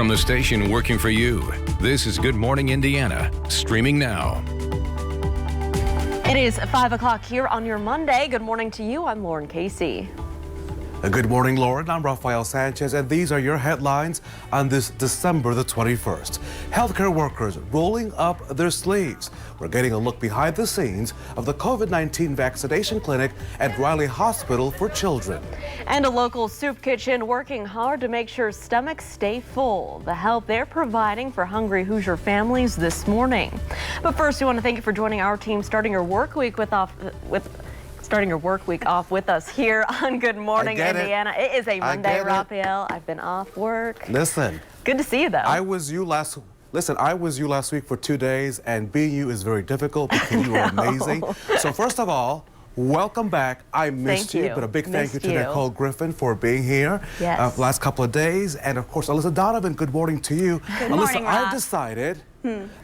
From the station working for you, this is Good Morning Indiana, streaming now. It is 5 o'clock here on your Monday. Good morning to you. I'm Lauren Casey. Good morning, Lauren. I'm Rafael Sanchez, and these are your headlines on this December the 21st. Healthcare workers rolling up their sleeves. We're getting a look behind the scenes of the COVID-19 vaccination clinic at Riley Hospital for Children. And a local soup kitchen working hard to make sure stomachs stay full. The help they're providing for hungry Hoosier families this morning. But first, we want to thank you for joining our team, starting your work week off with us here on Good Morning Indiana. It is a Monday, Raphael. I've been off work. Listen. Good to see you, though. I was you last week for 2 days, and being you is very difficult because you are amazing. So first of all, welcome back. I missed you, but a big thank you to Nicole Griffin for being here the last couple of days. And of course, Alyssa Donovan, good morning to you. Good morning, Alyssa,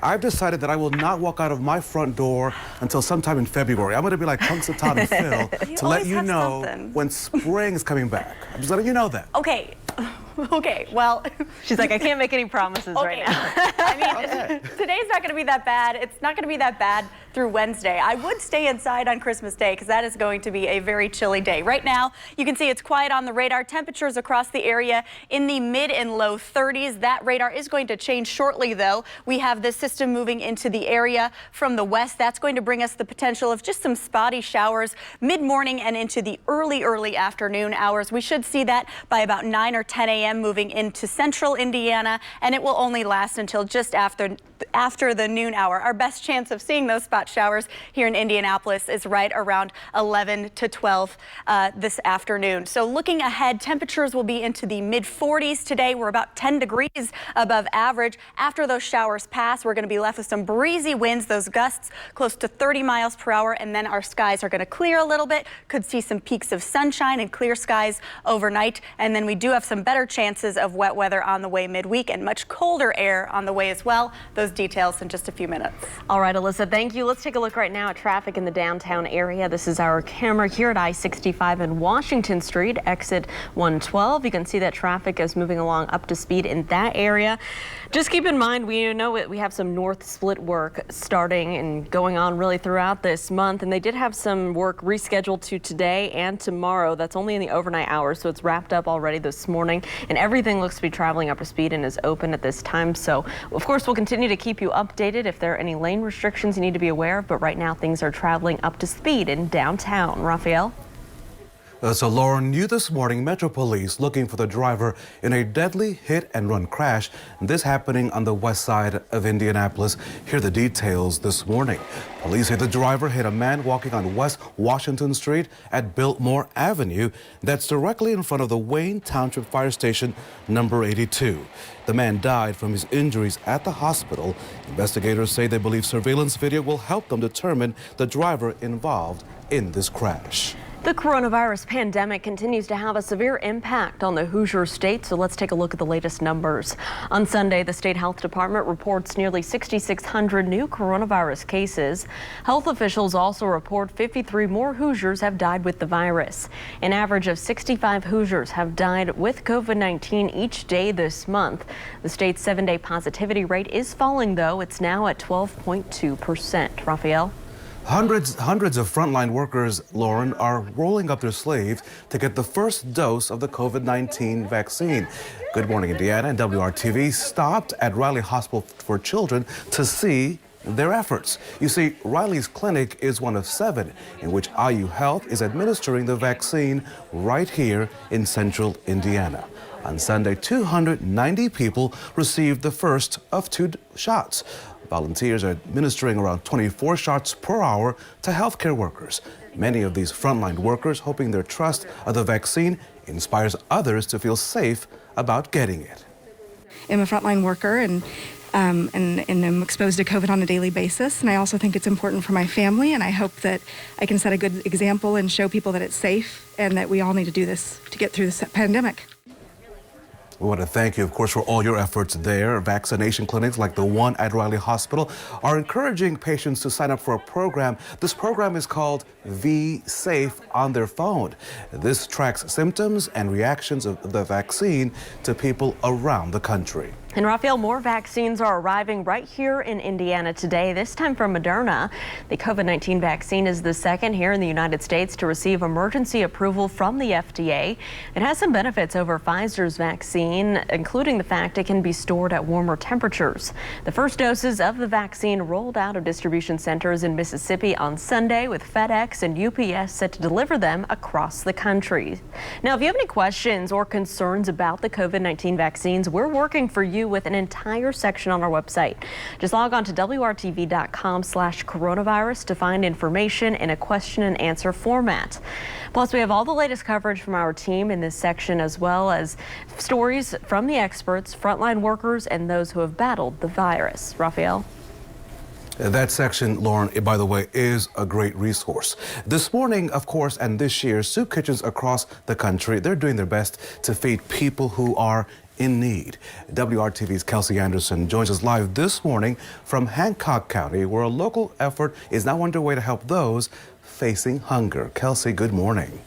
I've decided that I will not walk out of my front door until sometime in February. I'm going to be like Punxsutawney and Phil to let you know when spring is coming back. I'm just letting you know that. Okay. Okay, well, she's like, I can't make any promises right now. I mean, today's not going to be that bad. It's not going to be that bad through Wednesday. I would stay inside on Christmas Day because that is going to be a very chilly day. Right now, you can see it's quiet on the radar. Temperatures across the area in the mid and low 30s. That radar is going to change shortly, though. We have this system moving into the area from the west. That's going to bring us the potential of just some spotty showers mid-morning and into the early afternoon hours. We should see that by about 9 or 10 a.m. moving into central Indiana, and it will only last until just after the noon hour. Our best chance of seeing those spot showers here in Indianapolis is right around 11 to 12 this afternoon. So looking ahead, temperatures will be into the mid 40s today. We're about 10 degrees above average. After those showers pass, we're going to be left with some breezy winds, those gusts close to 30 miles per hour, and then our skies are going to clear a little bit. Could see some peaks of sunshine and clear skies overnight, and then we do have some better chances of wet weather on the way midweek and much colder air on the way as well. Those details in just a few minutes. All right, Alyssa, thank you. Let's take a look right now at traffic in the downtown area. This is our camera here at I-65 and Washington Street, exit 112. You can see that traffic is moving along up to speed in that area. Just keep in mind, we have some north split work starting and going on really throughout this month, and they did have some work rescheduled to today and tomorrow. That's only in the overnight hours, so it's wrapped up already this morning, and everything looks to be traveling up to speed and is open at this time. So, of course, we'll continue to keep you updated if there are any lane restrictions you need to be aware of, but right now things are traveling up to speed in downtown. Raphael? So Lauren, new this morning, Metro Police looking for the driver in a deadly hit-and-run crash. This happening on the west side of Indianapolis. Here are the details this morning. Police say the driver hit a man walking on West Washington Street at Biltmore Avenue. That's directly in front of the Wayne Township Fire Station number 82. The man died from his injuries at the hospital. Investigators say they believe surveillance video will help them determine the driver involved in this crash. The coronavirus pandemic continues to have a severe impact on the Hoosier state, so let's take a look at the latest numbers. On Sunday, the state health department reports nearly 6,600 new coronavirus cases. Health officials also report 53 more Hoosiers have died with the virus. An average of 65 Hoosiers have died with COVID-19 each day this month. The state's 7-day positivity rate is falling, though. It's now at 12.2%. Raphael? Hundreds of frontline workers, Lauren, are rolling up their sleeves to get the first dose of the COVID-19 vaccine. Good Morning Indiana and WRTV stopped at Riley Hospital for Children to see their efforts. You see, Riley's clinic is one of 7 in which IU Health is administering the vaccine right here in central Indiana. On Sunday, 290 people received the first of 2 shots. Volunteers are administering around 24 shots per hour to healthcare workers. Many of these frontline workers hoping their trust of the vaccine inspires others to feel safe about getting it. I'm a frontline worker and I'm exposed to COVID on a daily basis, and I also think it's important for my family, and I hope that I can set a good example and show people that it's safe and that we all need to do this to get through this pandemic. We want to thank you, of course, for all your efforts there. Vaccination clinics like the one at Riley Hospital are encouraging patients to sign up for a program. This program is called V Safe on their phone. This tracks symptoms and reactions of the vaccine to people around the country. And Raphael, more vaccines are arriving right here in Indiana today, this time from Moderna. The COVID-19 vaccine is the second here in the United States to receive emergency approval from the FDA. It has some benefits over Pfizer's vaccine, including the fact it can be stored at warmer temperatures. The first doses of the vaccine rolled out of distribution centers in Mississippi on Sunday, with FedEx and UPS set to deliver them across the country. Now, if you have any questions or concerns about the COVID-19 vaccines, we're working for you with an entire section on our website. Just log on to WRTV.com/coronavirus to find information in a question and answer format. Plus, we have all the latest coverage from our team in this section, as well as stories from the experts, frontline workers, and those who have battled the virus. Raphael? That section, Lauren, by the way, is a great resource. This morning, of course, and this year, soup kitchens across the country, they're doing their best to feed people who are in need. WRTV's Kelsey Anderson joins us live this morning from Hancock County, where a local effort is now underway to help those facing hunger. Kelsey, good morning.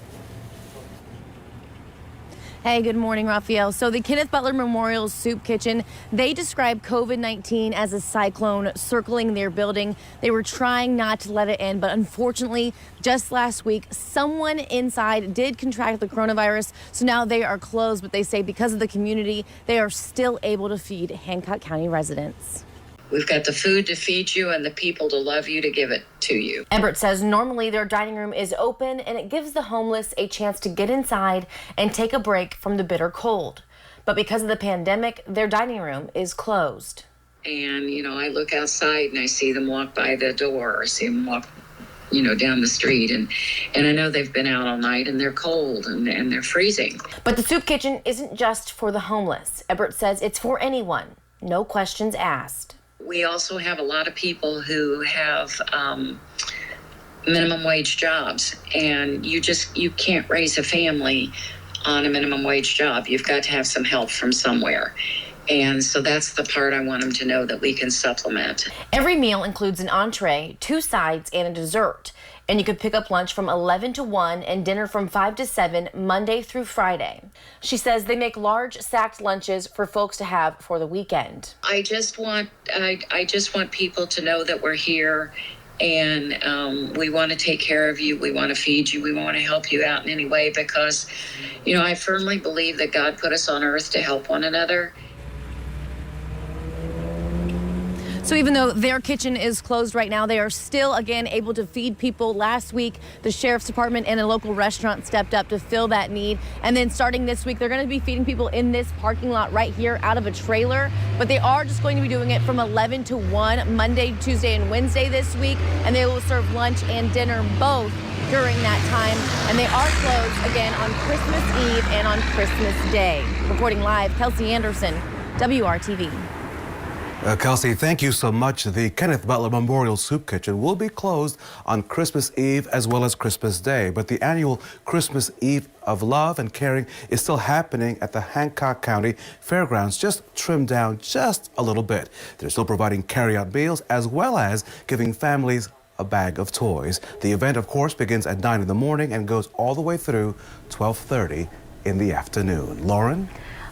Hey, good morning, Raphael. So the Kenneth Butler Memorial Soup Kitchen, they describe COVID-19 as a cyclone circling their building. They were trying not to let it in, but unfortunately, just last week, someone inside did contract the coronavirus. So now they are closed, but they say because of the community, they are still able to feed Hancock County residents. We've got the food to feed you and the people to love you to give it to you. Everett says normally their dining room is open and it gives the homeless a chance to get inside and take a break from the bitter cold. But because of the pandemic, their dining room is closed. And, I look outside and I see them walk by the door, or see them walk, down the street. And I know they've been out all night and they're cold and they're freezing. But the soup kitchen isn't just for the homeless. Everett says it's for anyone, no questions asked. We also have a lot of people who have minimum wage jobs, and you can't raise a family on a minimum wage job. You've got to have some help from somewhere. And so that's the part I want them to know, that we can supplement. Every meal includes an entree, 2 sides, and a dessert. And you could pick up lunch from 11 to 1 and dinner from 5 to 7, Monday through Friday. She says they make large sacked lunches for folks to have for the weekend. I just want people to know that we're here, and we want to take care of you. We want to feed you. We want to help you out in any way, because, I firmly believe that God put us on earth to help one another. So even though their kitchen is closed right now, they are still, again, able to feed people. Last week, the sheriff's department and a local restaurant stepped up to fill that need. And then starting this week, they're going to be feeding people in this parking lot right here out of a trailer. But they are just going to be doing it from 11 to 1, Monday, Tuesday, and Wednesday this week. And they will serve lunch and dinner both during that time. And they are closed again on Christmas Eve and on Christmas Day. Reporting live, Kelsey Anderson, WRTV. Kelsey, thank you so much. The Kenneth Butler Memorial Soup Kitchen will be closed on Christmas Eve as well as Christmas Day, but the annual Christmas Eve of Love and Caring is still happening at the Hancock County Fairgrounds, just trimmed down just a little bit. They're still providing carry-out meals as well as giving families a bag of toys. The event, of course, begins at 9 in the morning and goes all the way through 12:30 in the afternoon. Lauren?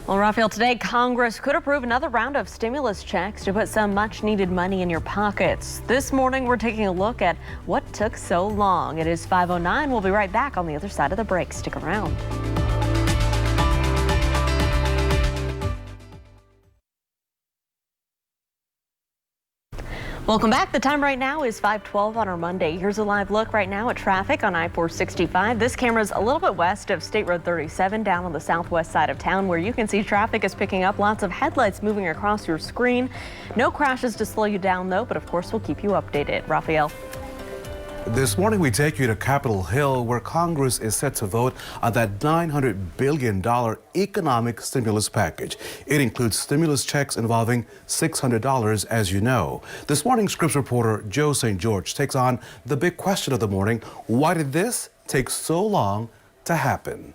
Well, Raphael, today Congress could approve another round of stimulus checks to put some much-needed money in your pockets. This morning, we're taking a look at what took so long. It is 5:09. We'll be right back on the other side of the break. Stick around. Welcome back. The time right now is 5:12 on our Monday. Here's a live look right now at traffic on I-465. This camera's a little bit west of State Road 37 down on the southwest side of town, where you can see traffic is picking up. Lots of headlights moving across your screen. No crashes to slow you down, though, but of course we'll keep you updated. Raphael. This morning we take you to Capitol Hill, where Congress is set to vote on that $900 billion economic stimulus package. It includes stimulus checks involving $600, as you know. This morning, Scripps reporter Joe St. George takes on the big question of the morning: why did this take so long to happen?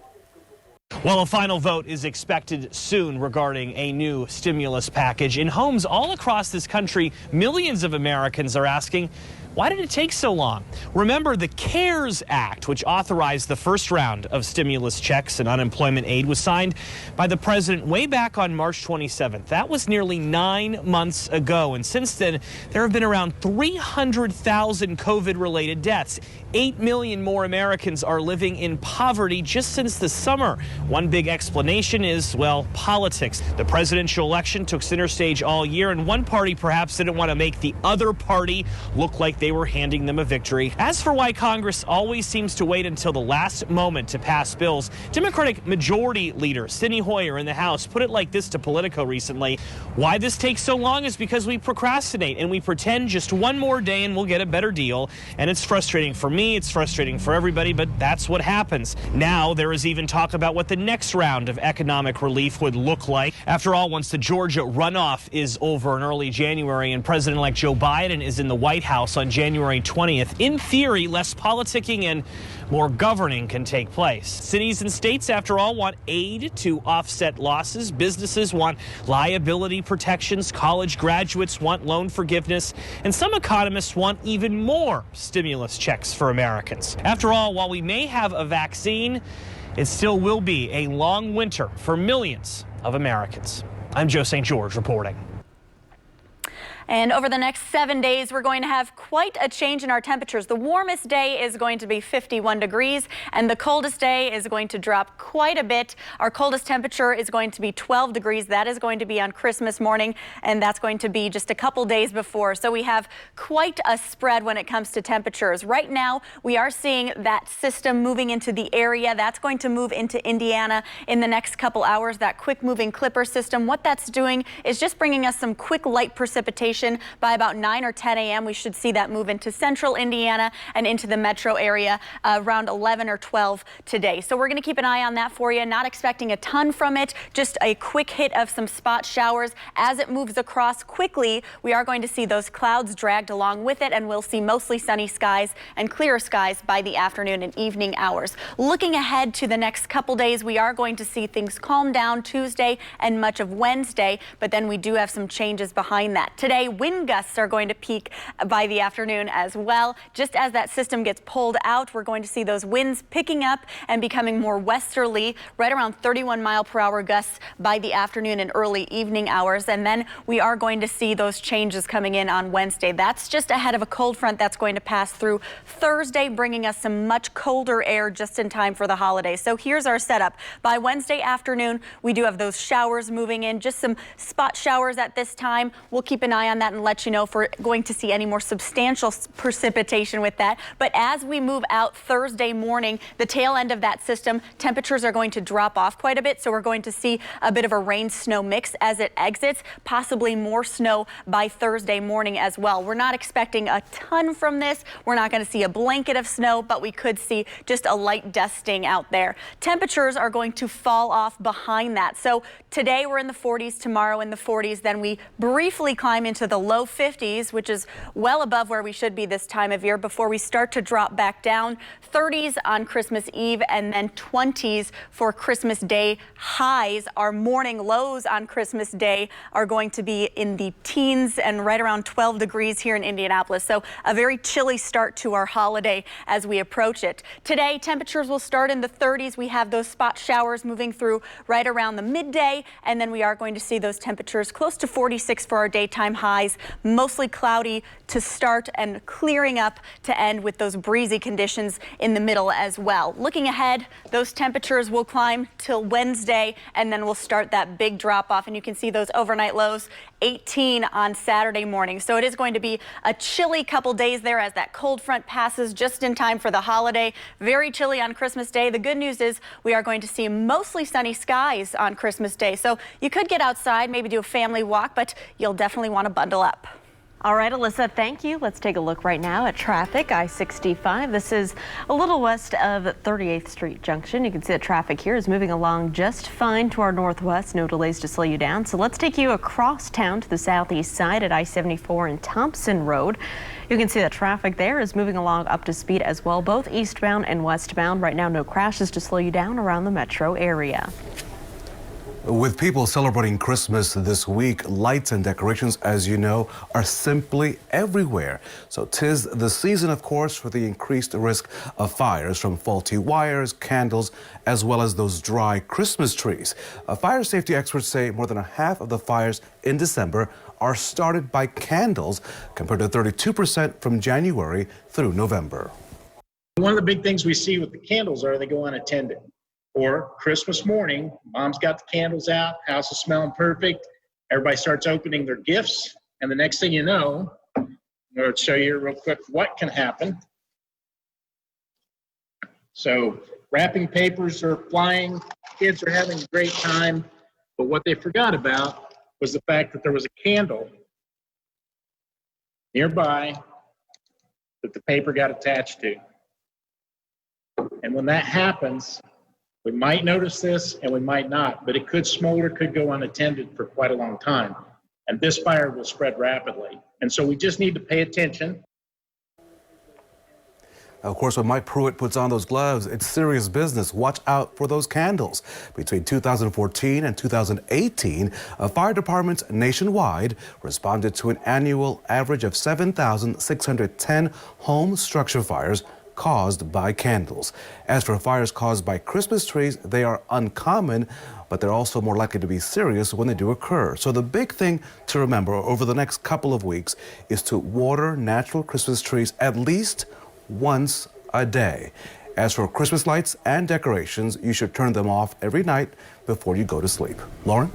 Well, a final vote is expected soon regarding a new stimulus package. In homes all across this country, millions of Americans are asking, Why did it take so long? Remember, the CARES Act, which authorized the first round of stimulus checks and unemployment aid, was signed by the president way back on March 27th. That was nearly 9 months ago. And since then, there have been around 300,000 COVID-related deaths. 8 million more Americans are living in poverty just since the summer. One big explanation is, well, politics. The presidential election took center stage all year, and one party perhaps didn't want to make the other party look like they were handing them a victory. As for why Congress always seems to wait until the last moment to pass bills, Democratic Majority Leader Steny Hoyer in the House put it like this to Politico recently: why this takes so long is because we procrastinate and we pretend just one more day and we'll get a better deal. And it's frustrating for me, it's frustrating for everybody, but that's what happens. Now there is even talk about what the next round of economic relief would look like. After all, once the Georgia runoff is over in early January and President-elect Joe Biden is in the White House on January 20th, in theory, less politicking and more governing can take place. Cities and states, after all, want aid to offset losses. Businesses want liability protections. College graduates want loan forgiveness. And some economists want even more stimulus checks for Americans. After all, while we may have a vaccine, it still will be a long winter for millions of Americans. I'm Joe St. George reporting. And over the next 7 days, we're going to have quite a change in our temperatures. The warmest day is going to be 51 degrees, and the coldest day is going to drop quite a bit. Our coldest temperature is going to be 12 degrees. That is going to be on Christmas morning, and that's going to be just a couple days before. So we have quite a spread when it comes to temperatures. Right now, we are seeing that system moving into the area. That's going to move into Indiana in the next couple hours, that quick-moving Clipper system. What that's doing is just bringing us some quick light precipitation. By about 9 or 10 a.m., we should see that move into central Indiana and into the metro area around 11 or 12 today. So we're going to keep an eye on that for you. Not expecting a ton from it, just a quick hit of some spot showers. As it moves across quickly, we are going to see those clouds dragged along with it, and we'll see mostly sunny skies and clear skies by the afternoon and evening hours. Looking ahead to the next couple days, we are going to see things calm down Tuesday and much of Wednesday, but then we do have some changes behind that. Today, wind gusts are going to peak by the afternoon as well. Just as that system gets pulled out, we're going to see those winds picking up and becoming more westerly, right around 31-mile-per-hour gusts by the afternoon and early evening hours. And then we are going to see those changes coming in on Wednesday. That's just ahead of a cold front that's going to pass through Thursday, bringing us some much colder air just in time for the holidays. So here's our setup. By Wednesday afternoon, we do have those showers moving in, just some spot showers at this time. We'll keep an eye on that and let you know if we're going to see any more substantial precipitation with that. But as we move out Thursday morning, the tail end of that system, temperatures are going to drop off quite a bit. So we're going to see a bit of a rain-snow mix as it exits, possibly more snow by Thursday morning as well. We're not expecting a ton from this. We're not going to see a blanket of snow, but we could see just a light dusting out there. Temperatures are going to fall off behind that. So today we're in the 40s, tomorrow in the 40s, then we briefly climb into the low 50s, which is well above where we should be this time of year, before we start to drop back down. 30s on Christmas Eve, and then 20s for Christmas Day highs. Our morning lows on Christmas Day are going to be in the teens and right around 12 degrees here in Indianapolis. So a very chilly start to our holiday as we approach it. Today, temperatures will start in the 30s. We have those spot showers moving through right around the midday, and then we are going to see those temperatures close to 46 for our daytime highs. Mostly cloudy to start and clearing up to end, with those breezy conditions in the middle as well. Looking ahead, those temperatures will climb till Wednesday, and then we'll start that big drop off, and you can see those overnight lows 18 on Saturday morning. So it is going to be a chilly couple days there as that cold front passes just in time for the holiday. Very chilly on Christmas Day. The good news is we are going to see mostly sunny skies on Christmas Day. So you could get outside, maybe do a family walk, but you'll definitely want to bundle up. All right, Alyssa, thank you. Let's take a look right now at traffic. I-65. This is a little west of 38th Street Junction. You can see the traffic here is moving along just fine to our northwest. No delays to slow you down. So let's take you across town to the southeast side at I-74 and Thompson Road. You can see that traffic there is moving along up to speed as well, both eastbound and westbound. Right now, no crashes to slow you down around the metro area. With people celebrating Christmas this week, lights and decorations, as you know, are simply everywhere. So 'tis the season, of course, for the increased risk of fires from faulty wires, candles, as well as those dry Christmas trees. Fire safety experts say more than a half of the fires in December are started by candles, compared to 32% from January through November. One of the big things we see with the candles are they go unattended. Or Christmas morning, mom's got the candles out, house is smelling perfect, everybody starts opening their gifts, and the next thing you know, I'm going to show you real quick what can happen. So wrapping papers are flying, kids are having a great time, but what they forgot about was the fact that there was a candle nearby that the paper got attached to. And when that happens, we might notice this and we might not, but it could smolder, could go unattended for quite a long time. And this fire will spread rapidly. And so we just need to pay attention. Of course, when Mike Pruitt puts on those gloves, it's serious business. Watch out for those candles. Between 2014 and 2018, fire departments nationwide responded to an annual average of 7,610 home structure fires caused by candles. As for fires caused by Christmas trees, they are uncommon, but they're also more likely to be serious when they do occur. So the big thing to remember over the next couple of weeks is to water natural Christmas trees at least once a day. As for Christmas lights and decorations, you should turn them off every night before you go to sleep. Lauren?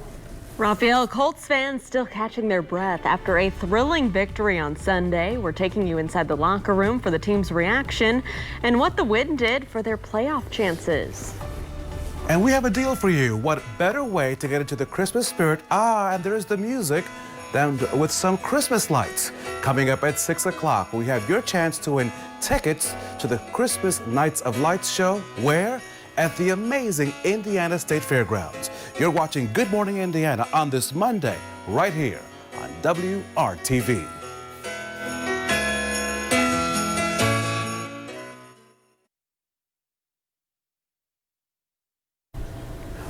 Raphael, Colts fans still catching their breath after a thrilling victory on Sunday. We're taking you inside the locker room for the team's reaction and what the win did for their playoff chances. And we have a deal for you. What better way to get into the Christmas spirit? And there's the music than with some Christmas lights. Coming up at 6 o'clock, we have your chance to win tickets to the Christmas Nights of Lights show. Where? At the amazing Indiana State Fairgrounds. You're watching Good Morning Indiana on this Monday, right here on WRTV.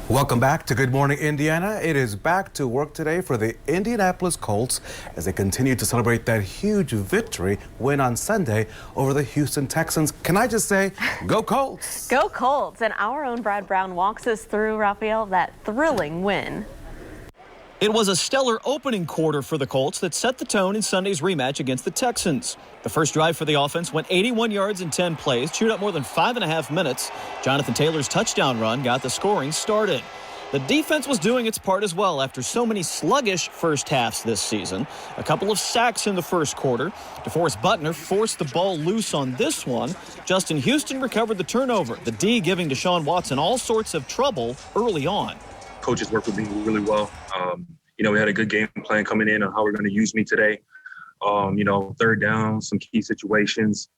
Welcome back to Good Morning Indiana. It is back to work today for the Indianapolis Colts as they continue to celebrate that huge victory win on Sunday over the Houston Texans. Can I just say, go Colts! Go Colts! And our own Brad Brown walks us through, Raphael, that thrilling win. It was a stellar opening quarter for the Colts that set the tone in Sunday's rematch against the Texans. The first drive for the offense went 81 yards in 10 plays, chewed up more than 5.5 minutes. Jonathan Taylor's touchdown run got the scoring started. The defense was doing its part as well after so many sluggish first halves this season. A couple of sacks in the first quarter. DeForest Butler forced the ball loose on this one. Justin Houston recovered the turnover, the D giving Deshaun Watson all sorts of trouble early on. Coaches worked with me really well. We had a good game plan coming in on how we're going to use me today. Third down, some key situations.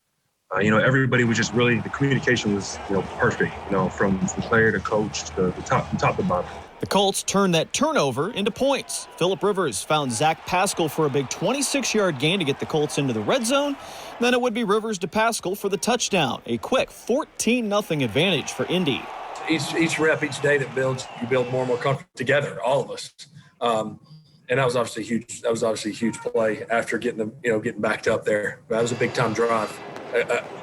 Everybody was just really, the communication was, perfect, from player to coach to from top to bottom. The Colts turned that turnover into points. Phillip Rivers found Zach Pascal for a big 26-yard gain to get the Colts into the red zone. Then it would be Rivers to Pascal for the touchdown. A quick 14-0 advantage for Indy. Each rep, each day that builds, you build more and more comfort together, all of us. And that was obviously huge. That was obviously a huge play after getting backed up there. That was a big time drive.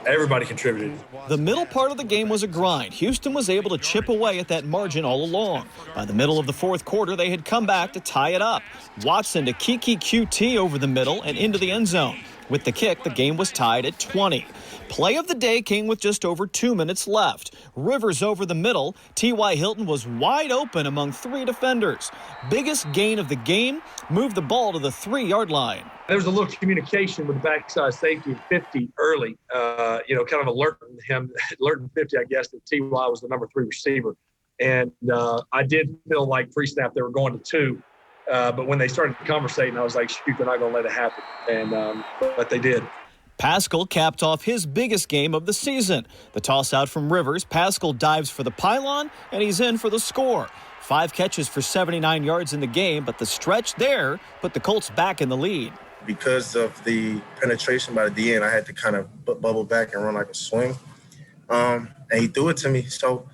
Everybody contributed. The middle part of the game was a grind. Houston was able to chip away at that margin all along. By the middle of the fourth quarter, they had come back to tie it up. Watson to Kiki QT over the middle and into the end zone. With the kick, the game was tied at 20. Play of the day came with just over 2 minutes left. Rivers over the middle. T.Y. Hilton was wide open among 3 defenders. Biggest gain of the game, moved the ball to the 3-yard line. There was a little communication with the backside safety at 50 early, kind of alerting 50, I guess, that T.Y. was the number 3 receiver. And I did feel like pre-snap they were going to 2. But when they started conversating, I was like, shoot, they're not going to let it happen. And but they did. Pascal capped off his biggest game of the season. The toss out from Rivers, Pascal dives for the pylon, and he's in for the score. 5 catches for 79 yards in the game, but the stretch there put the Colts back in the lead. Because of the penetration by the DN, I had to kind of bubble back and run like a swing. And he threw it to me. So,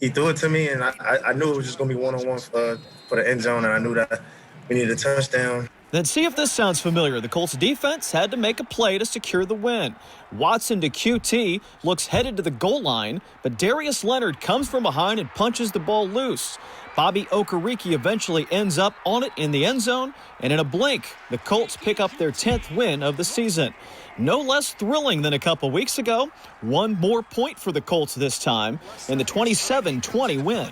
he threw it to me, and I knew it was just going to be one-on-one for the end zone, and I knew that we needed a touchdown. Then see if this sounds familiar. The Colts defense had to make a play to secure the win. Watson to QT, looks headed to the goal line, but Darius Leonard comes from behind and punches the ball loose. Bobby Okereke eventually ends up on it in the end zone, and in a blink, the Colts pick up their 10th win of the season. No less thrilling than a couple weeks ago. One more point for the Colts this time in the 27-20 win.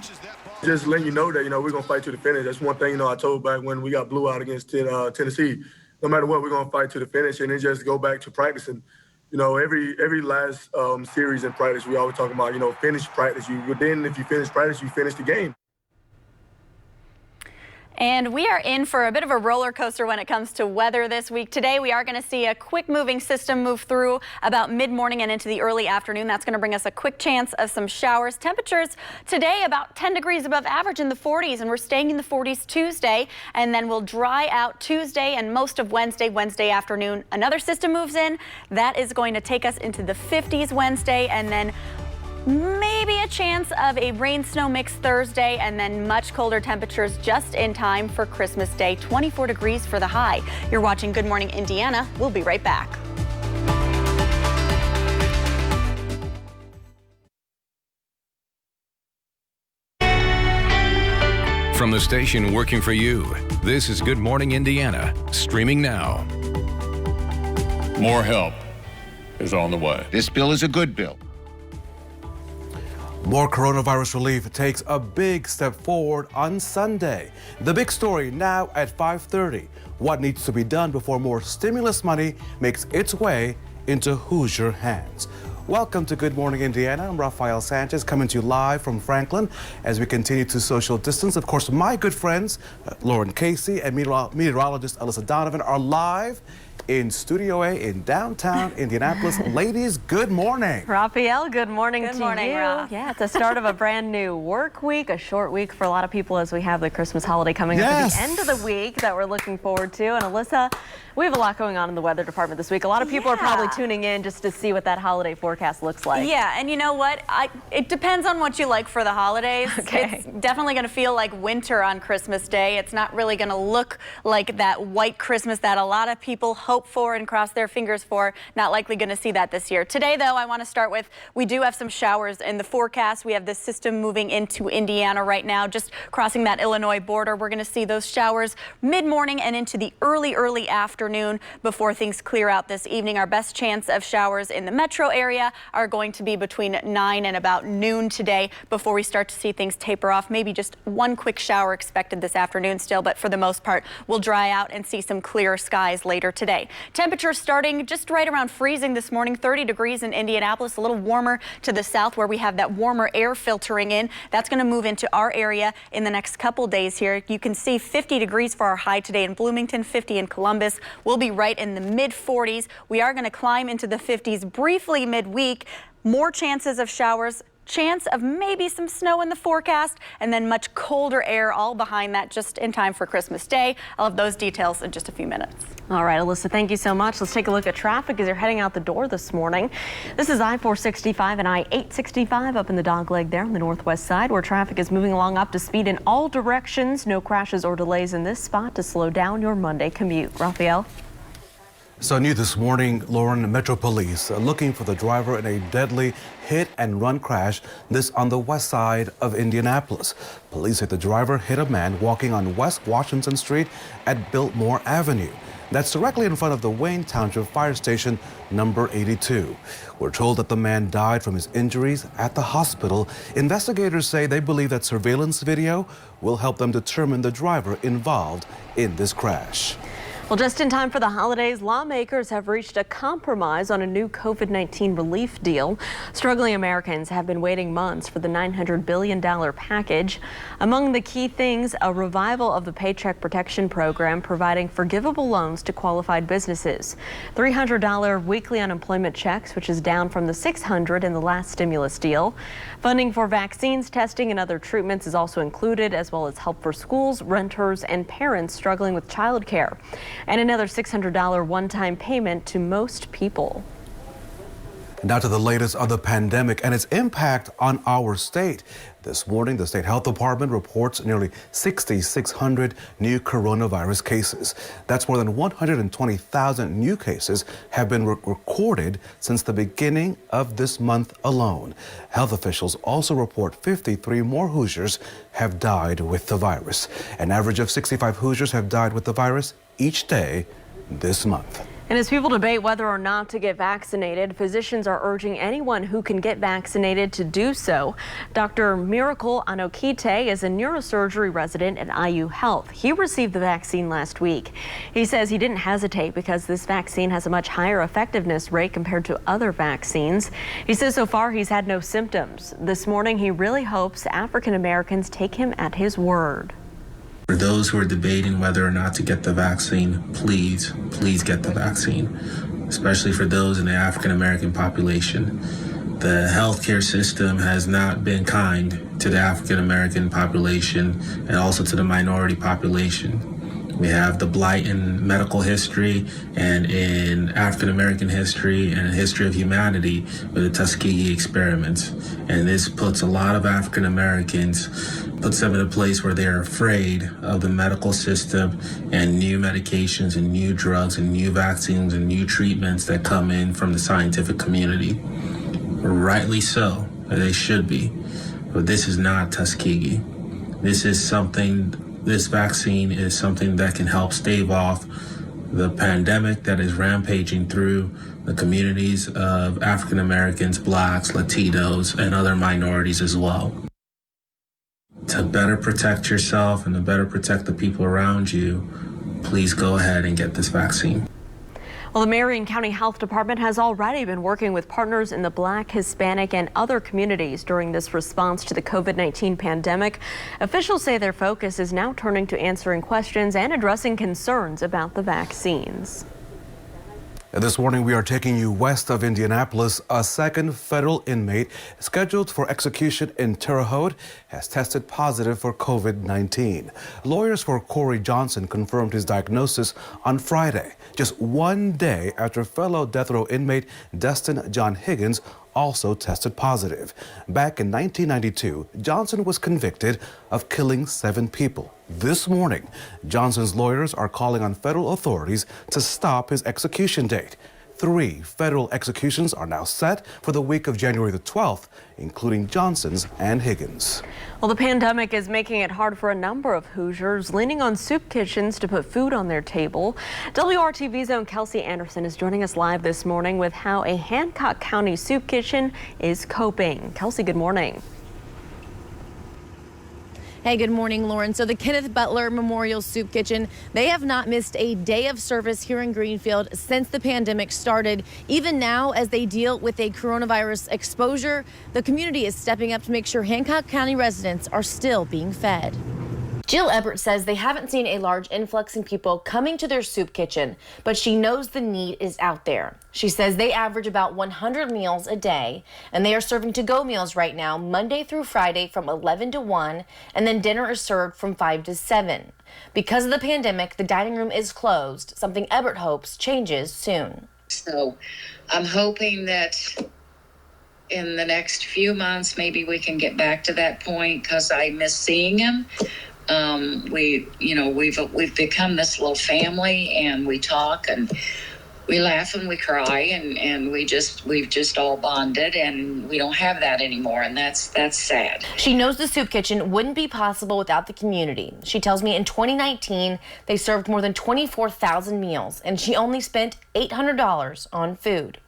Just letting you know that, we're going to fight to the finish. That's one thing, I told back when we got blew out against Tennessee. No matter what, we're going to fight to the finish and then just go back to practicing. Every last series in practice, we always talk about, finish practice. Then if you finish practice, you finish the game. And we are in for a bit of a roller coaster when it comes to weather this week. Today, we are going to see a quick moving system move through about mid-morning and into the early afternoon. That's going to bring us a quick chance of some showers. Temperatures today about 10 degrees above average in the 40s, and we're staying in the 40s Tuesday, and then we'll dry out Tuesday and most of Wednesday afternoon. Another system moves in. That is going to take us into the 50s Wednesday, and then maybe a chance of a rain-snow mix Thursday, and then much colder temperatures just in time for Christmas Day. 24 degrees for the high. You're watching Good Morning Indiana. We'll be right back. From the station working for you, this is Good Morning Indiana, streaming now. More help is on the way. This bill is a good bill. More coronavirus relief takes a big step forward on Sunday. The big story now at 5:30. What needs to be done before more stimulus money makes its way into Hoosier hands? Welcome to Good Morning Indiana. I'm Rafael Sanchez coming to you live from Franklin as we continue to social distance. Of course, my good friends, Lauren Casey and meteorologist Alyssa Donovan are live in Studio A in downtown Indianapolis. Ladies, good morning. Raphael, good morning Good to morning, you. Raph. Yeah, it's the start of a brand new work week, a short week for a lot of people as we have the Christmas holiday coming up at the end of the week that we're looking forward to. And Alyssa, we have a lot going on in the weather department this week. A lot of people are probably tuning in just to see what that holiday forecast looks like. Yeah, and you know what? It depends on what you like for the holidays. Okay. It's definitely going to feel like winter on Christmas Day. It's not really going to look like that white Christmas that a lot of people hope for and cross their fingers for. Not likely going to see that this year. Today, though, I want to start with, we do have some showers in the forecast. We have this system moving into Indiana right now, just crossing that Illinois border. We're going to see those showers mid-morning and into the early afternoon before things clear out this evening. Our best chance of showers in the metro area are going to be between 9 and about noon today before we start to see things taper off. Maybe just one quick shower expected this afternoon still, but for the most part, we'll dry out and see some clearer skies later today. Temperatures starting just right around freezing this morning, 30 degrees in Indianapolis, a little warmer to the south where we have that warmer air filtering in. That's going to move into our area in the next couple days here. You can see 50 degrees for our high today in Bloomington, 50 in Columbus. We'll be right in the mid-40s. We are going to climb into the 50s briefly midweek. More chances of showers, chance of maybe some snow in the forecast, and then much colder air all behind that just in time for Christmas Day. I'll have those details in just a few minutes. All right, Alyssa, thank you so much. Let's take a look at traffic as you're heading out the door this morning. This is I-465 and I-865 up in the dogleg there on the northwest side, where traffic is moving along up to speed in all directions. No crashes or delays in this spot to slow down your Monday commute. Raphael? So new this morning, Lauren, Metro Police looking for the driver in a deadly hit-and-run crash, this on the west side of Indianapolis. Police say the driver hit a man walking on West Washington Street at Biltmore Avenue. That's directly in front of the Wayne Township Fire Station number 82. We're told that the man died from his injuries at the hospital. Investigators say they believe that surveillance video will help them determine the driver involved in this crash. Well, just in time for the holidays, lawmakers have reached a compromise on a new COVID-19 relief deal. Struggling Americans have been waiting months for the $900 billion package. Among the key things, a revival of the Paycheck Protection Program, providing forgivable loans to qualified businesses. $300 weekly unemployment checks, which is down from the $600 in the last stimulus deal. Funding for vaccines, testing, and other treatments is also included, as well as help for schools, renters, and parents struggling with childcare. And another $600 one-time payment to most people. Now to the latest of the pandemic and its impact on our state. This morning, the state health department reports nearly 6,600 new coronavirus cases. That's more than 120,000 new cases have been recorded since the beginning of this month alone. Health officials also report 53 more Hoosiers have died with the virus. An average of 65 Hoosiers have died with the virus each day this month. And as people debate whether or not to get vaccinated, physicians are urging anyone who can get vaccinated to do so. Dr. Miracle Anokite is a neurosurgery resident at IU Health. He received the vaccine last week. He says he didn't hesitate because this vaccine has a much higher effectiveness rate compared to other vaccines. He says so far he's had no symptoms. This morning he really hopes African Americans take him at his word. For those who are debating whether or not to get the vaccine, please get the vaccine, especially for those in the African American population. The healthcare system has not been kind to the African American population and also to the minority population. We have the blight in medical history and in African American history and history of humanity with the Tuskegee experiments. And this puts a lot of African Americans, puts them in a place where they're afraid of the medical system and new medications and new drugs and new vaccines and new treatments that come in from the scientific community. Rightly so, they should be. But this is not Tuskegee. This vaccine is something that can help stave off the pandemic that is rampaging through the communities of African Americans, Blacks, Latinos, and other minorities as well. To better protect yourself and to better protect the people around you, please go ahead and get this vaccine. Well, the Marion County Health Department has already been working with partners in the Black, Hispanic, and other communities during this response to the COVID-19 pandemic. Officials say their focus is now turning to answering questions and addressing concerns about the vaccines. This morning, we are taking you west of Indianapolis. A second federal inmate scheduled for execution in Terre Haute has tested positive for COVID-19. Lawyers for Corey Johnson confirmed his diagnosis on Friday, just one day after fellow death row inmate Destin John Higgins also tested positive. Back in 1992, Johnson was convicted of killing 7 people. This morning, Johnson's lawyers are calling on federal authorities to stop his execution date. 3 federal executions are now set for the week of January the 12th, including Johnson's and Higgins. Well, the pandemic is making it hard for a number of Hoosiers, leaning on soup kitchens to put food on their table. WRTV's own Kelsey Anderson is joining us live this morning with how a Hancock County soup kitchen is coping. Kelsey, good morning. Hey, good morning, Lauren. So the Kenneth Butler Memorial Soup Kitchen, they have not missed a day of service here in Greenfield since the pandemic started. Even now, as they deal with a coronavirus exposure, the community is stepping up to make sure Hancock County residents are still being fed. Jill Ebert says they haven't seen a large influx in people coming to their soup kitchen, but she knows the need is out there. She says they average about 100 meals a day, and they are serving to-go meals right now, Monday through Friday from 11 to 1, and then dinner is served from 5 to 7. Because of the pandemic, the dining room is closed, something Ebert hopes changes soon. So I'm hoping that in the next few months, maybe we can get back to that point because I miss seeing him. We've become this little family, and we talk and we laugh and we cry, and we've just all bonded, and we don't have that anymore, and that's sad. She knows the soup kitchen wouldn't be possible without the community. She tells me in 2019 they served more than 24,000 meals, and she only spent $800 on food.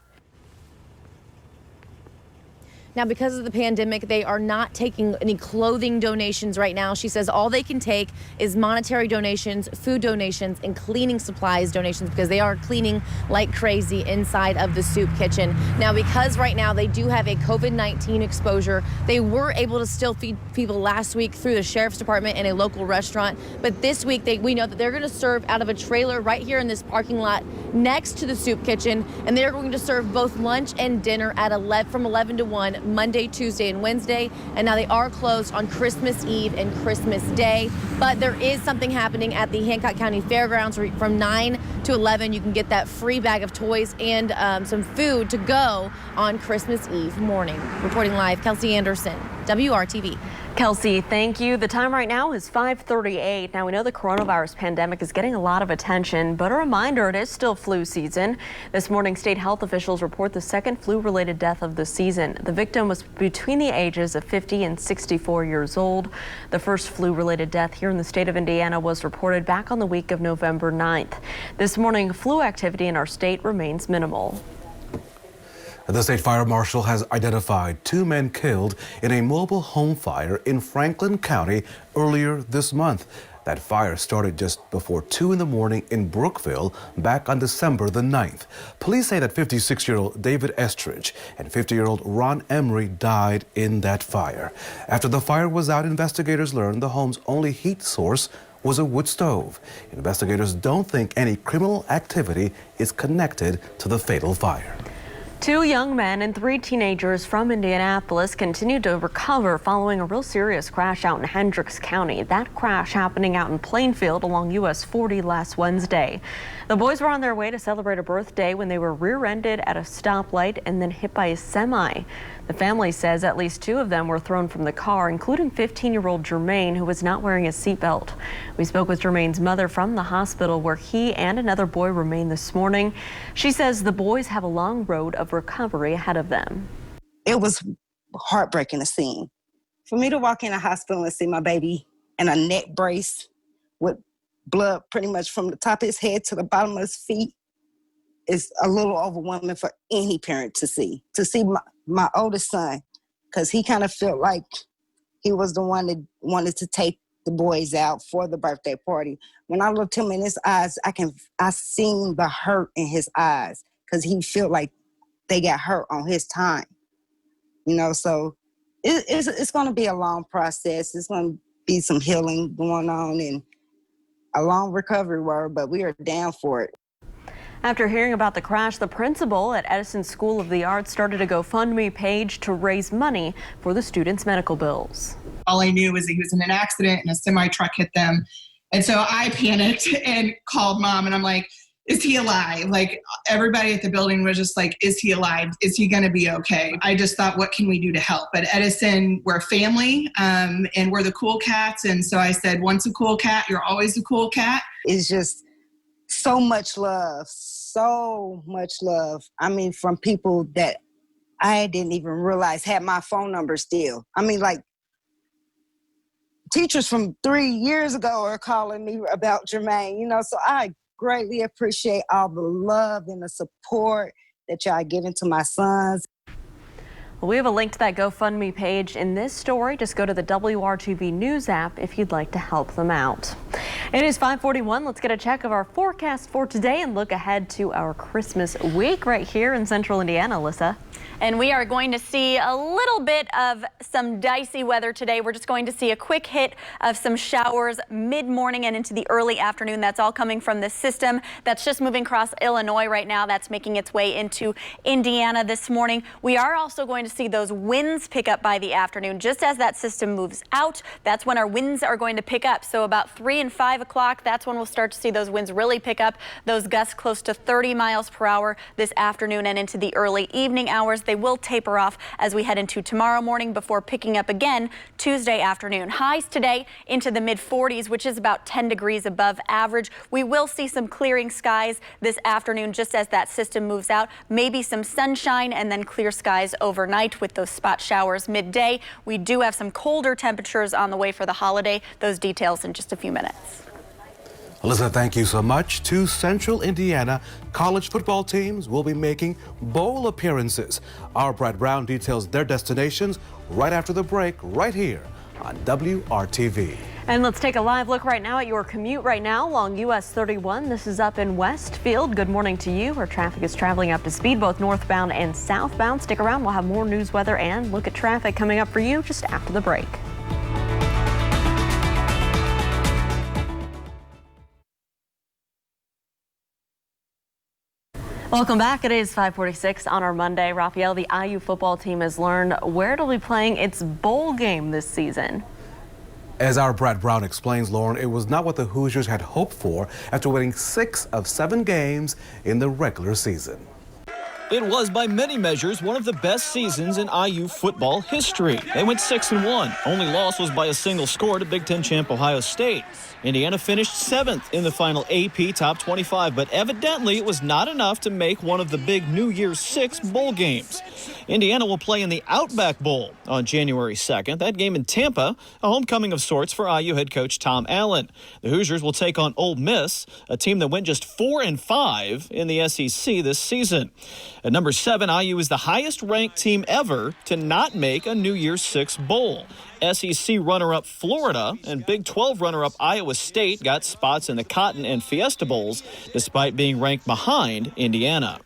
Now, because of the pandemic, they are not taking any clothing donations right now. She says all they can take is monetary donations, food donations, and cleaning supplies donations because they are cleaning like crazy inside of the soup kitchen. Now, because right now they do have a COVID-19 exposure, they were able to still feed people last week through the sheriff's department and a local restaurant. But this week, we know that they're going to serve out of a trailer right here in this parking lot next to the soup kitchen, and they're going to serve both lunch and dinner at from 11 to 1 Monday, Tuesday, and Wednesday, and now they are closed on Christmas Eve and Christmas Day. But there is something happening at the Hancock County Fairgrounds from 9 to 11. You can get that free bag of toys and some food to go on Christmas Eve morning. Reporting live, Kelsey Anderson, WRTV. Kelsey, thank you. The time right now is 5:38. Now, we know the coronavirus pandemic is getting a lot of attention, but a reminder, it is still flu season. This morning, state health officials report the second flu-related death of the season. The victim was between the ages of 50 and 64 years old. The first flu-related death here in the state of Indiana was reported back on the week of November 9th. This morning, flu activity in our state remains minimal. The state fire marshal has identified 2 men killed in a mobile home fire in Franklin County earlier this month. That fire started just before 2 in the morning in Brookville back on December the 9th. Police say that 56-year-old David Estridge and 50-year-old Ron Emery died in that fire. After the fire was out, investigators learned the home's only heat source was a wood stove. Investigators don't think any criminal activity is connected to the fatal fire. 2 young men and 3 teenagers from Indianapolis continue to recover following a real serious crash out in Hendricks County. That crash happening out in Plainfield along US 40 last Wednesday. The boys were on their way to celebrate a birthday when they were rear-ended at a stoplight and then hit by a semi. The family says at least 2 of them were thrown from the car, including 15-year-old Jermaine, who was not wearing a seatbelt. We spoke with Jermaine's mother from the hospital where he and another boy remain this morning. She says the boys have a long road of recovery ahead of them. It was heartbreaking to see. For me to walk in a hospital and see my baby in a neck brace with blood pretty much from the top of his head to the bottom of his feet is a little overwhelming for any parent to see. To see my oldest son, because he kind of felt like he was the one that wanted to take the boys out for the birthday party. When I looked him in his eyes, I seen the hurt in his eyes because he felt like they got hurt on his time. You know, so it's going to be a long process. It's going to be some healing going on and a long recovery road, but we are down for it. After hearing about the crash, the principal at Edison School of the Arts started a GoFundMe page to raise money for the students' medical bills. All I knew was that he was in an accident and a semi-truck hit them. And so I panicked and called Mom, and I'm like, is he alive? Like, everybody at the building was just like, is he alive? Is he going to be okay? I just thought, what can we do to help? At Edison, we're a family, and we're the cool cats. And so I said, once a cool cat, you're always a cool cat. It's just so much love, so much love. I mean, from people that I didn't even realize had my phone number still. I mean, like, teachers from 3 years ago are calling me about Jermaine, you know, so I greatly appreciate all the love and the support that y'all are giving to my sons. Well, we have a link to that GoFundMe page in this story. Just go to the WRTV News app if you'd like to help them out. It is 5:41. Let's get a check of our forecast for today and look ahead to our Christmas week right here in central Indiana, Alyssa. And we are going to see a little bit of some dicey weather today. We're just going to see a quick hit of some showers mid-morning and into the early afternoon. That's all coming from this system that's just moving across Illinois right now. That's making its way into Indiana this morning. We are also going to see those winds pick up by the afternoon. Just as that system moves out, that's when our winds are going to pick up. So about 3 and 5 o'clock, that's when we'll start to see those winds really pick up. Those gusts close to 30 miles per hour this afternoon and into the early evening hours. They will taper off as we head into tomorrow morning before picking up again Tuesday afternoon. Highs today into the mid-40s, which is about 10 degrees above average. We will see some clearing skies this afternoon just as that system moves out. Maybe some sunshine and then clear skies overnight with those spot showers midday. We do have some colder temperatures on the way for the holiday. Those details in just a few minutes. Alyssa, thank you so much. 2 Central Indiana college football teams will be making bowl appearances. Our Brad Brown details their destinations right after the break, right here on WRTV. And let's take a live look right now at your commute right now along US 31. This is up in Westfield. Good morning to you. Our traffic is traveling up to speed, both northbound and southbound. Stick around. We'll have more news, weather, and look at traffic coming up for you just after the break. Welcome back. It is 5:46 on our Monday. Raphael, the IU football team has learned where it'll be playing its bowl game this season. As our Brad Brown explains, Lauren, it was not what the Hoosiers had hoped for after winning 6 of 7 games in the regular season. It was, by many measures, one of the best seasons in IU football history. They went 6-1. Only loss was by a single score to Big Ten champ Ohio State. Indiana finished 7th in the final AP Top 25, but evidently it was not enough to make one of the big New Year's 6 bowl games. Indiana will play in the Outback Bowl on January 2nd. That game in Tampa, a homecoming of sorts for IU head coach Tom Allen. The Hoosiers will take on Ole Miss, a team that went just 4-5 in the SEC this season. At number 7, IU is the highest-ranked team ever to not make a New Year's 6 bowl. SEC runner-up Florida and Big 12 runner-up Iowa State got spots in the Cotton and Fiesta Bowls, despite being ranked behind Indiana.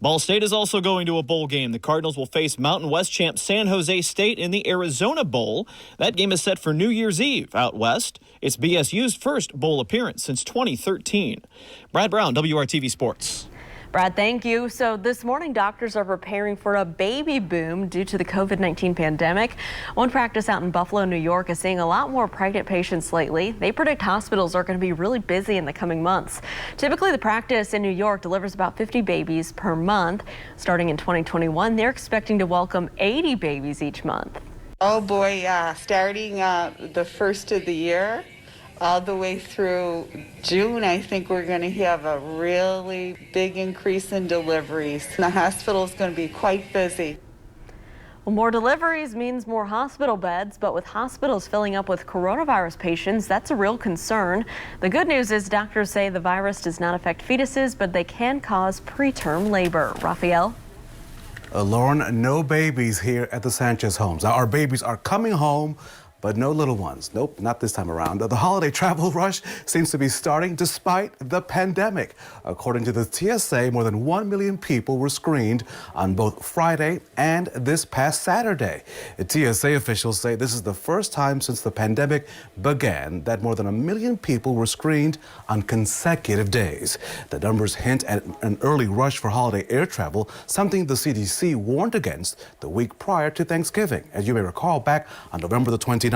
Ball State is also going to a bowl game. The Cardinals will face Mountain West champ San Jose State in the Arizona Bowl. That game is set for New Year's Eve out west. It's BSU's first bowl appearance since 2013. Brad Brown, WRTV Sports. Brad, thank you. So this morning, doctors are preparing for a baby boom due to the COVID-19 pandemic. One practice out in Buffalo, New York is seeing a lot more pregnant patients lately. They predict hospitals are going to be really busy in the coming months. Typically, the practice in New York delivers about 50 babies per month. Starting in 2021, they're expecting to welcome 80 babies each month. Oh boy, starting the first of the year, all the way through June, I think we're going to have a really big increase in deliveries. The hospital is going to be quite busy. Well, more deliveries means more hospital beds, but with hospitals filling up with coronavirus patients, that's a real concern. The good news is doctors say the virus does not affect fetuses, but they can cause preterm labor. Raphael? Lauren, no babies here at the Sanchez homes. Our babies are coming home, but no little ones. Nope, not this time around. The holiday travel rush seems to be starting despite the pandemic. According to the TSA, more than 1 million people were screened on both Friday and this past Saturday. The TSA officials say this is the first time since the pandemic began that more than 1 million people were screened on consecutive days. The numbers hint at an early rush for holiday air travel, something the CDC warned against the week prior to Thanksgiving. As you may recall, back on November the 29th,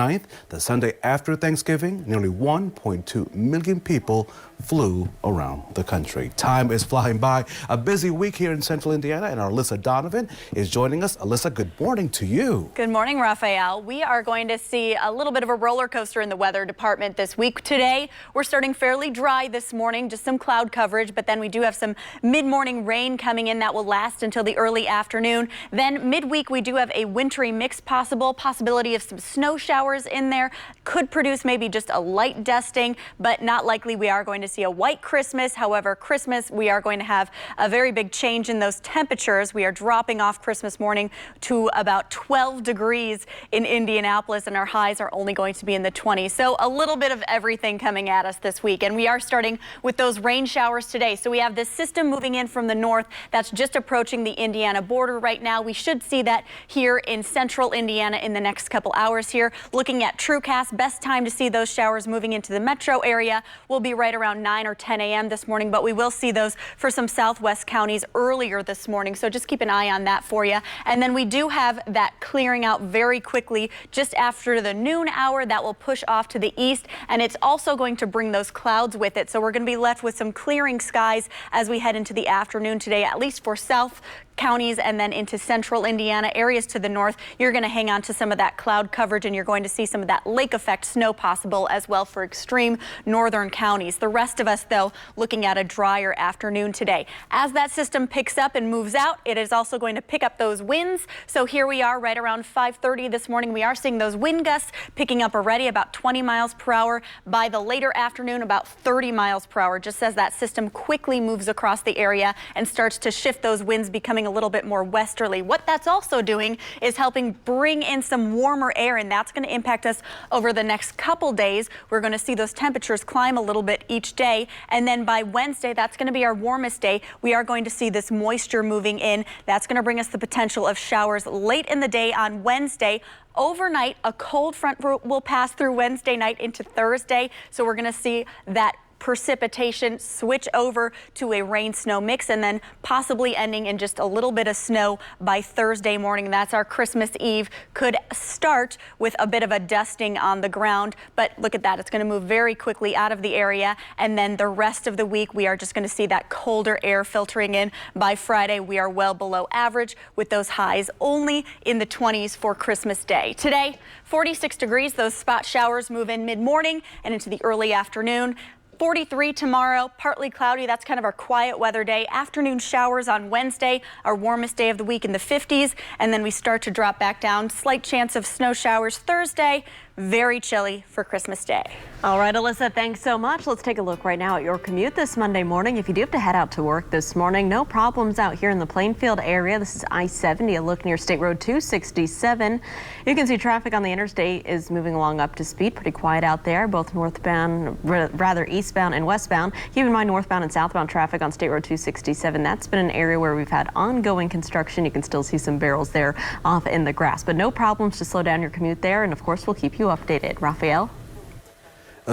the Sunday after Thanksgiving, nearly 1.2 million people flew around the country. Time is flying by. A busy week here in Central Indiana, and our Alyssa Donovan is joining us. Alyssa, good morning to you. Good morning, Raphael. We are going to see a little bit of a roller coaster in the weather department this week. Today, we're starting fairly dry this morning, just some cloud coverage, but then we do have some mid-morning rain coming in that will last until the early afternoon. Then midweek, we do have a wintry mix possibility of some snow showers in there. Could produce maybe just a light dusting, but not likely. We are going to see a white Christmas. However, Christmas, we are going to have a very big change in those temperatures. We are dropping off Christmas morning to about 12 degrees in Indianapolis, and our highs are only going to be in the 20s. So a little bit of everything coming at us this week. And we are starting with those rain showers today. So we have this system moving in from the north that's just approaching the Indiana border right now. We should see that here in central Indiana in the next couple hours here. Looking at TrueCast, best time to see those showers moving into the metro area will be right around 9 or 10 a.m. this morning, but we will see those for some southwest counties earlier this morning. So just keep an eye on that for you. And then we do have that clearing out very quickly just after the noon hour. That will push off to the east, and it's also going to bring those clouds with it. So we're going to be left with some clearing skies as we head into the afternoon today, at least for south counties and then into central Indiana. Areas to the north, you're going to hang on to some of that cloud coverage, and you're going to see some of that lake effect snow possible as well for extreme northern counties. The rest of us, though, looking at a drier afternoon today. As that system picks up and moves out, it is also going to pick up those winds. So here we are right around 5:30 this morning. We are seeing those wind gusts picking up already about 20 miles per hour. By the later afternoon, about 30 miles per hour, just as that system quickly moves across the area and starts to shift those winds, becoming a little bit more westerly. What that's also doing is helping bring in some warmer air, and that's going to impact us over the next couple days. We're going to see those temperatures climb a little bit each day, and then by Wednesday, that's going to be our warmest day. We are going to see this moisture moving in. That's going to bring us the potential of showers late in the day on Wednesday. Overnight, a cold front will pass through Wednesday night into Thursday, so we're going to see that precipitation, switch over to a rain-snow mix, and then possibly ending in just a little bit of snow by Thursday morning. That's our Christmas Eve. Could start with a bit of a dusting on the ground, but look at that. It's going to move very quickly out of the area, and then the rest of the week we are just going to see that colder air filtering in. By Friday, we are well below average with those highs only in the 20s for Christmas Day. Today, 46 degrees. Those spot showers move in mid-morning and into the early afternoon. 43 tomorrow, partly cloudy. That's kind of our quiet weather day. Afternoon showers on Wednesday, our warmest day of the week in the 50s, and then we start to drop back down. Slight chance of snow showers Thursday. Very chilly for Christmas Day. All right, Alyssa, thanks so much. Let's take a look right now at your commute this Monday morning. If you do have to head out to work this morning, no problems out here in the Plainfield area. This is I-70, a look near State Road 267. You can see traffic on the interstate is moving along up to speed. Pretty quiet out there, both northbound, rather eastbound and westbound. Keep in mind northbound and southbound traffic on State Road 267. That's been an area where we've had ongoing construction. You can still see some barrels there off in the grass, but no problems to slow down your commute there. And of course, we'll keep you updated. Raphael?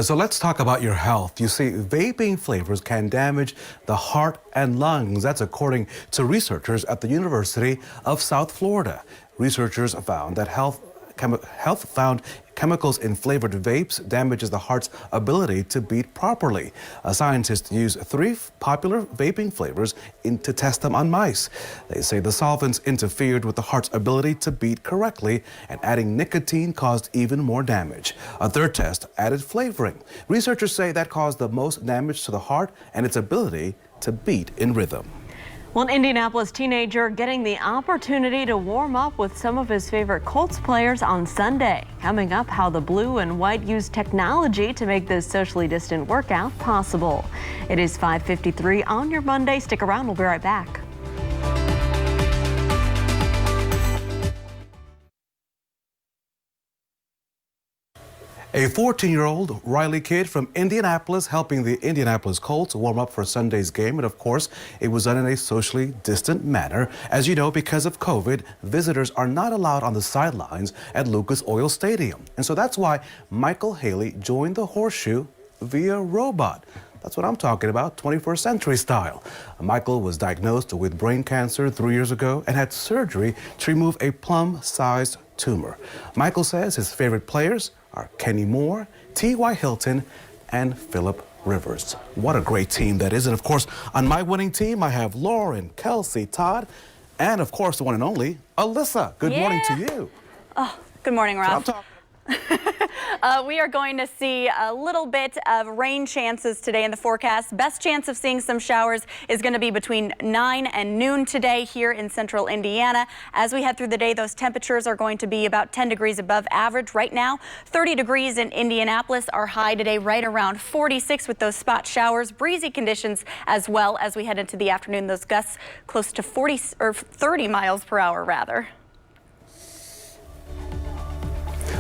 So let's talk about your health. You see, vaping flavors can damage the heart and lungs. That's according to researchers at the University of South Florida. Researchers found that health found chemicals in flavored vapes damages the heart's ability to beat properly. Scientists used 3 popular vaping flavors to test them on mice. They say the solvents interfered with the heart's ability to beat correctly, and adding nicotine caused even more damage. A third test added flavoring. Researchers say that caused the most damage to the heart and its ability to beat in rhythm. Well, an Indianapolis teenager getting the opportunity to warm up with some of his favorite Colts players on Sunday. Coming up, how the blue and white used technology to make this socially distant workout possible. It is 5:53 on your Monday. Stick around. We'll be right back. A 14-year-old Riley kid from Indianapolis helping the Indianapolis Colts warm up for Sunday's game. And of course, it was done in a socially distant manner. As you know, because of COVID, visitors are not allowed on the sidelines at Lucas Oil Stadium. And so that's why Michael Haley joined the Horseshoe via robot. That's what I'm talking about, 21st century style. Michael was diagnosed with brain cancer 3 years ago and had surgery to remove a plum-sized tumor. Michael says his favorite players are Kenny Moore, T.Y. Hilton, and Phillip Rivers. What a great team that is. And of course, on my winning team, I have Lauren, Kelsey, Todd, and of course, the one and only Alyssa. Good morning to you. Oh, good morning, Rob. We are going to see a little bit of rain chances today in the forecast. Best chance of seeing some showers is going to be between 9 and noon today here in central Indiana. As we head through the day, those temperatures are going to be about 10 degrees above average right now. 30 degrees in Indianapolis. Our high today right around 46 with those spot showers. Breezy conditions as well as we head into the afternoon. Those gusts close to 30 miles per hour rather.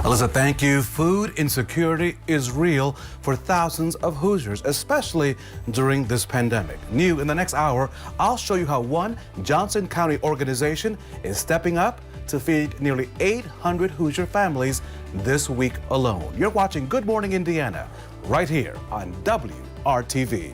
Alyssa, thank you. Food insecurity is real for thousands of Hoosiers, especially during this pandemic. New in the next hour, I'll show you how one Johnson County organization is stepping up to feed nearly 800 Hoosier families this week alone. You're watching Good Morning Indiana right here on WRTV.